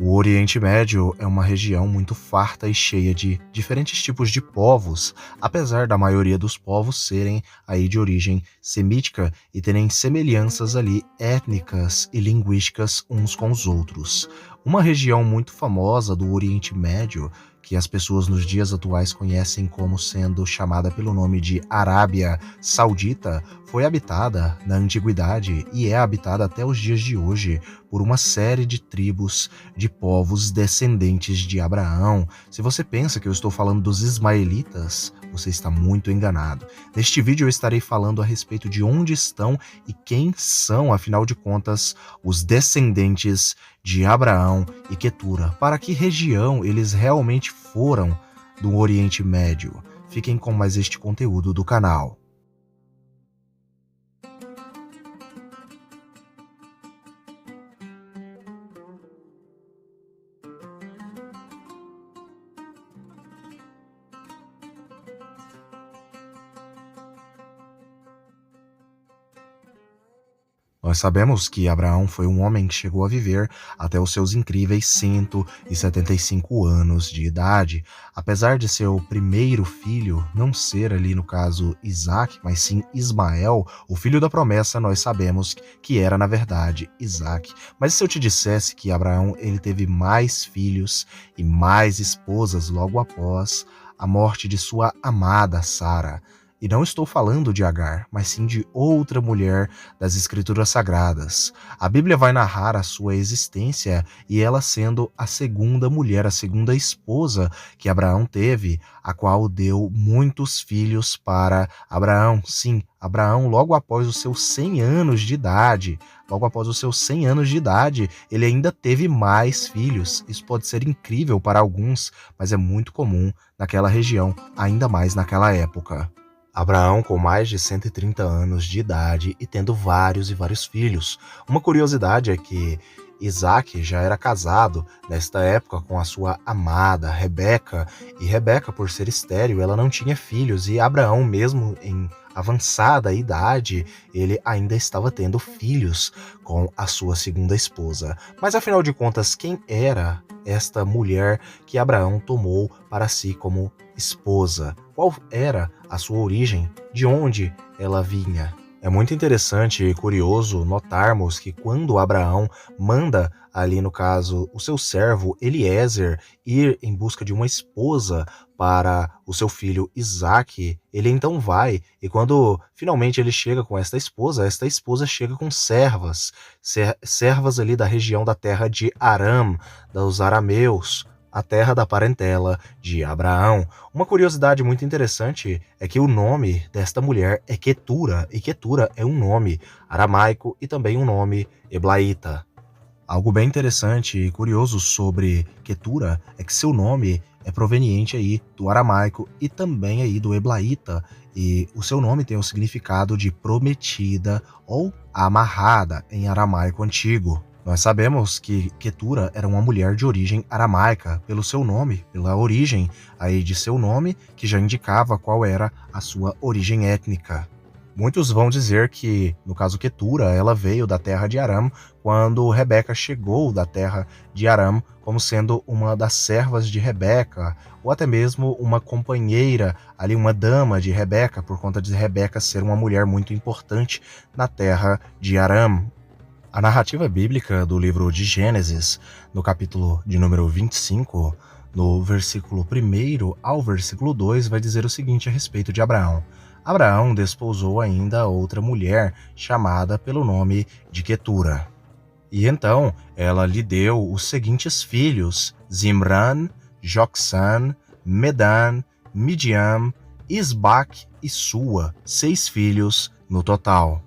O Oriente Médio é uma região muito farta e cheia de diferentes tipos de povos, apesar da maioria dos povos serem aí de origem semítica e terem semelhanças ali étnicas e linguísticas uns com os outros. Uma região muito famosa do Oriente Médio, que as pessoas nos dias atuais conhecem como sendo chamada pelo nome de Arábia Saudita, foi habitada na antiguidade e é habitada até os dias de hoje por uma série de tribos de povos descendentes de Abraão. Se você pensa que eu estou falando dos ismaelitas, você está muito enganado. Neste vídeo eu estarei falando a respeito de onde estão e quem são, afinal de contas, os descendentes de Abraão e Quetura. Para que região eles realmente foram do Oriente Médio? Fiquem com mais este conteúdo do canal. Nós sabemos que Abraão foi um homem que chegou a viver até os seus incríveis 175 anos de idade. Apesar de seu primeiro filho não ser ali, no caso, Isaac, mas sim Ismael, o filho da promessa, nós sabemos que era, na verdade, Isaac. Mas se eu te dissesse que Abraão ele teve mais filhos e mais esposas logo após a morte de sua amada Sara? E não estou falando de Agar, mas sim de outra mulher das Escrituras Sagradas. A Bíblia vai narrar a sua existência e ela sendo a segunda mulher, a segunda esposa que Abraão teve, a qual deu muitos filhos para Abraão. Sim, Abraão, logo após os seus 100 anos de idade, ele ainda teve mais filhos. Isso pode ser incrível para alguns, mas é muito comum naquela região, ainda mais naquela época. Abraão com mais de 130 anos de idade e tendo vários e vários filhos. Uma curiosidade é que Isaac já era casado nesta época com a sua amada Rebeca, e Rebeca, por ser estéril, ela não tinha filhos, e Abraão, mesmo em avançada idade, ele ainda estava tendo filhos com a sua segunda esposa. Mas afinal de contas, quem era esta mulher que Abraão tomou para si como esposa? Qual era a sua origem? De onde ela vinha? É muito interessante e curioso notarmos que quando Abraão manda ali, no caso, o seu servo Eliezer ir em busca de uma esposa para o seu filho Isaque, ele então vai, e quando finalmente ele chega com esta esposa chega com servas ali da região da terra de Aram, dos arameus, a terra da parentela de Abraão. Uma curiosidade muito interessante é que o nome desta mulher é Quetura, e Quetura é um nome aramaico e também um nome heblaíta. Algo bem interessante e curioso sobre Quetura é que seu nome é proveniente aí do aramaico e também aí do heblaíta, e o seu nome tem o significado de prometida ou amarrada em aramaico antigo. Nós sabemos que Quetura era uma mulher de origem aramaica, pelo seu nome, pela origem aí de seu nome, que já indicava qual era a sua origem étnica. Muitos vão dizer que, no caso Quetura, ela veio da terra de Aram, quando Rebeca chegou da terra de Aram, como sendo uma das servas de Rebeca, ou até mesmo uma companheira, ali uma dama de Rebeca, por conta de Rebeca ser uma mulher muito importante na terra de Aram. A narrativa bíblica do livro de Gênesis, no capítulo de número 25, no versículo 1 ao versículo 2, vai dizer o seguinte a respeito de Abraão. Abraão desposou ainda outra mulher, chamada pelo nome de Quetura. E então ela lhe deu os seguintes filhos: Zimran, Joxan, Medan, Midian, Isbaque e Sua, 6 filhos no total.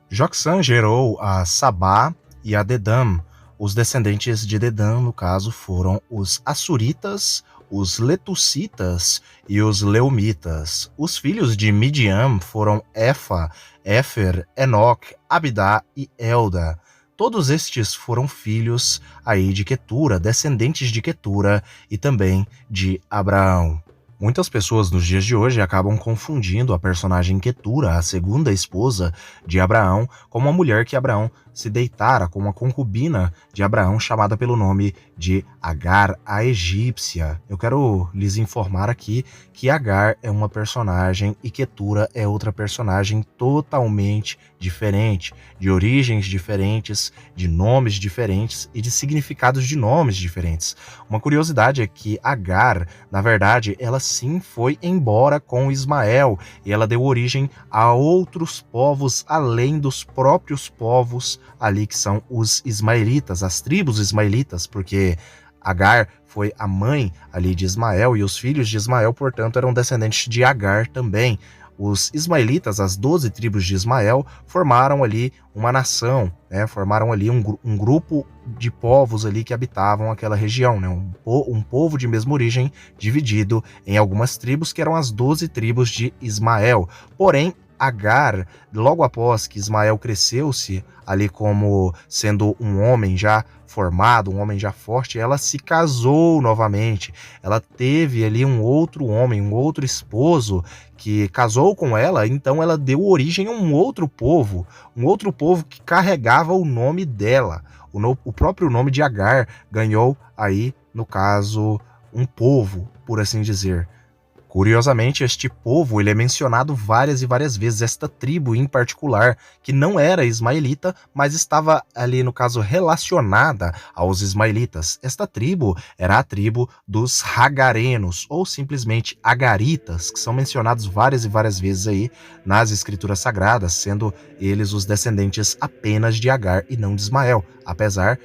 Joxan gerou a Sabá e a Dedã. Os descendentes de Dedã, no caso, foram os Assuritas, os Letucitas e os Leumitas. Os filhos de Midian foram Efa, Éfer, Enoque, Abidá e Elda. Todos estes foram filhos aí de Quetura, descendentes de Quetura e também de Abraão. Muitas pessoas nos dias de hoje acabam confundindo a personagem Quetura, a segunda esposa de Abraão, com uma mulher que Abraão se deitara com uma concubina de Abraão chamada pelo nome de Agar, a egípcia. Eu quero lhes informar aqui que Agar é uma personagem e Quetura é outra personagem totalmente diferente, de origens diferentes, de nomes diferentes e de significados de nomes diferentes. Uma curiosidade é que Agar, na verdade, ela sim foi embora com Ismael e ela deu origem a outros povos além dos próprios povos ali que são os ismaelitas, as tribos ismaelitas, porque Agar foi a mãe ali de Ismael e os filhos de Ismael, portanto, eram descendentes de Agar também. Os ismaelitas, as 12 tribos de Ismael, formaram ali uma nação, né? Formaram ali um grupo de povos ali que habitavam aquela região, né? Um povo de mesma origem dividido em algumas tribos que eram as 12 tribos de Ismael. Porém, Agar, logo após que Ismael cresceu-se ali como sendo um homem já formado, um homem já forte, ela se casou novamente. Ela teve ali um outro homem, um outro esposo que casou com ela, então ela deu origem a um outro povo que carregava o nome dela. O próprio nome de Agar ganhou aí, no caso, um povo, por assim dizer. Curiosamente, este povo ele é mencionado várias e várias vezes, esta tribo em particular, que não era ismaelita, mas estava ali, no caso, relacionada aos ismaelitas. Esta tribo era a tribo dos Hagarenos, ou simplesmente Agaritas, que são mencionados várias e várias vezes aí nas escrituras sagradas, sendo eles os descendentes apenas de Agar e não de Ismael, apesar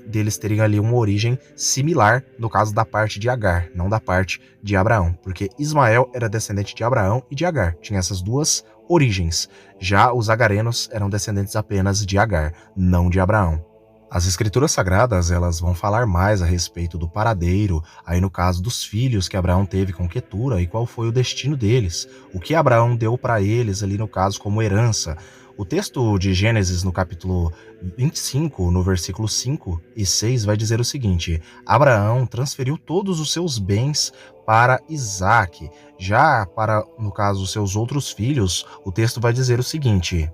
deles terem ali uma origem similar, no caso da parte de Agar, não da parte de Abraão, porque Ismael era descendente de Abraão e de Agar, tinha essas duas origens. Já os agarenos eram descendentes apenas de Agar, não de Abraão. As escrituras sagradas, elas vão falar mais a respeito do paradeiro, aí no caso dos filhos que Abraão teve com Quetura e qual foi o destino deles, o que Abraão deu para eles ali no caso como herança. O texto de Gênesis, no capítulo 25, no versículo 5 e 6, vai dizer o seguinte: Abraão transferiu todos os seus bens para Isaque. Já para, no caso, os seus outros filhos, o texto vai dizer o seguinte: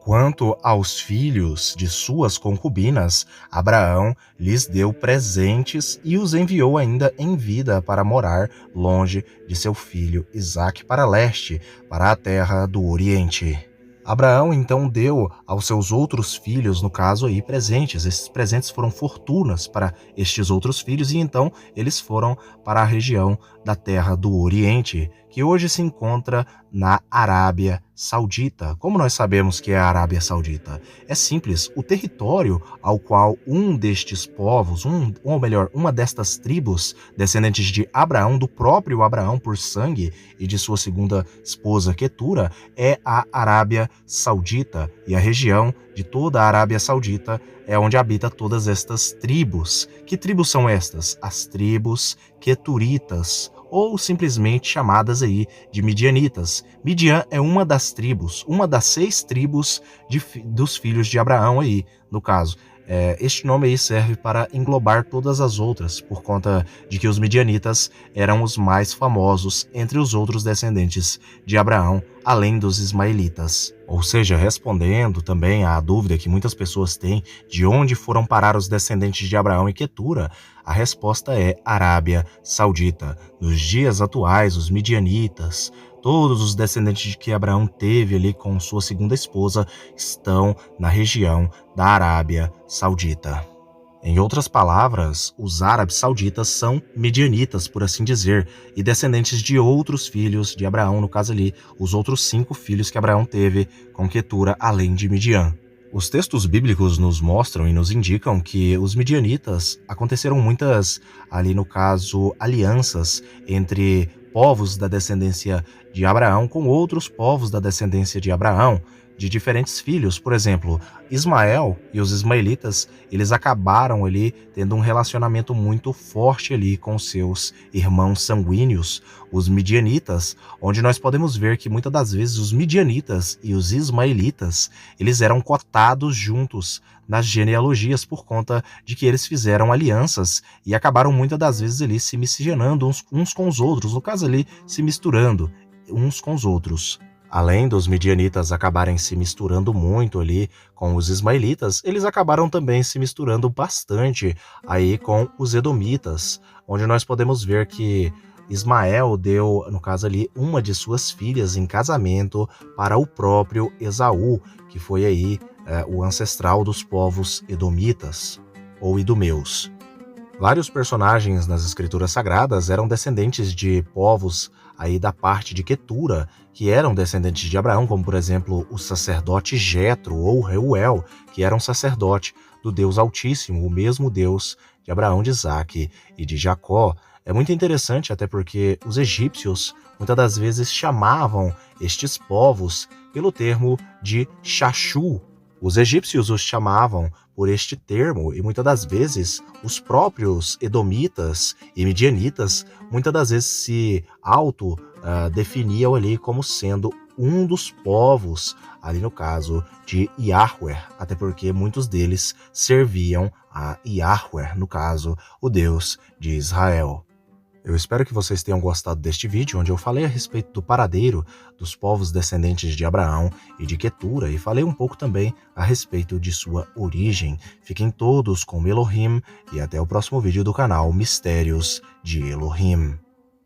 quanto aos filhos de suas concubinas, Abraão lhes deu presentes e os enviou ainda em vida para morar longe de seu filho Isaque para leste, para a terra do Oriente. Abraão então deu aos seus outros filhos, no caso aí, presentes. Esses presentes foram fortunas para estes outros filhos e então eles foram para a região da terra do Oriente, que hoje se encontra na Arábia Saudita. Como nós sabemos que é a Arábia Saudita? É simples, o território ao qual um destes povos, ou melhor, uma destas tribos, descendentes de Abraão, do próprio Abraão por sangue e de sua segunda esposa Quetura, é a Arábia Saudita, e a região de toda a Arábia Saudita é onde habita todas estas tribos. Que tribos são estas? As tribos queturitas, ou simplesmente chamadas aí de midianitas. Midian é uma das tribos, uma das 6 tribos dos filhos de Abraão aí, no caso. Este nome aí serve para englobar todas as outras, por conta de que os midianitas eram os mais famosos entre os outros descendentes de Abraão, além dos ismaelitas. Ou seja, respondendo também à dúvida que muitas pessoas têm de onde foram parar os descendentes de Abraão e Quetura, a resposta é Arábia Saudita. Nos dias atuais, os midianitas, todos os descendentes que Abraão teve ali com sua segunda esposa, estão na região da Arábia Saudita. Em outras palavras, os árabes sauditas são midianitas, por assim dizer, e descendentes de outros filhos de Abraão, no caso ali, os outros 5 filhos que Abraão teve com Quetura, além de Midian. Os textos bíblicos nos mostram e nos indicam que os midianitas aconteceram muitas, ali no caso, alianças entre povos da descendência de Abraão com outros povos da descendência de Abraão. de diferentes filhos. Por exemplo, Ismael e os ismaelitas, eles acabaram ali tendo um relacionamento muito forte ali com seus irmãos sanguíneos, os midianitas, onde nós podemos ver que muitas das vezes os midianitas e os ismaelitas, eles eram cotados juntos nas genealogias por conta de que eles fizeram alianças e acabaram muitas das vezes ali se miscigenando uns com os outros, no caso ali se misturando uns com os outros. Além dos midianitas acabarem se misturando muito ali com os ismaelitas, eles acabaram também se misturando bastante aí com os edomitas, onde nós podemos ver que Ismael deu, no caso ali, uma de suas filhas em casamento para o próprio Esaú, que foi aí o ancestral dos povos edomitas ou idumeus. Vários personagens nas escrituras sagradas eram descendentes de povos aí da parte de Quetura, que eram descendentes de Abraão, como por exemplo o sacerdote Jetro ou Reuel, que era um sacerdote do Deus Altíssimo, o mesmo Deus de Abraão, de Isaque e de Jacó. É muito interessante até porque os egípcios muitas das vezes chamavam estes povos pelo termo de Xaxu. Os egípcios os chamavam por este termo e muitas das vezes os edomitas e midianitas muitas das vezes se definiam ali como sendo um dos povos, ali no caso de Yahweh, até porque muitos deles serviam a Yahweh, no caso, o Deus de Israel. Eu espero que vocês tenham gostado deste vídeo, onde eu falei a respeito do paradeiro dos povos descendentes de Abraão e de Quetura, e falei um pouco também a respeito de sua origem. Fiquem todos com Elohim, e até o próximo vídeo do canal Mistérios de Elohim.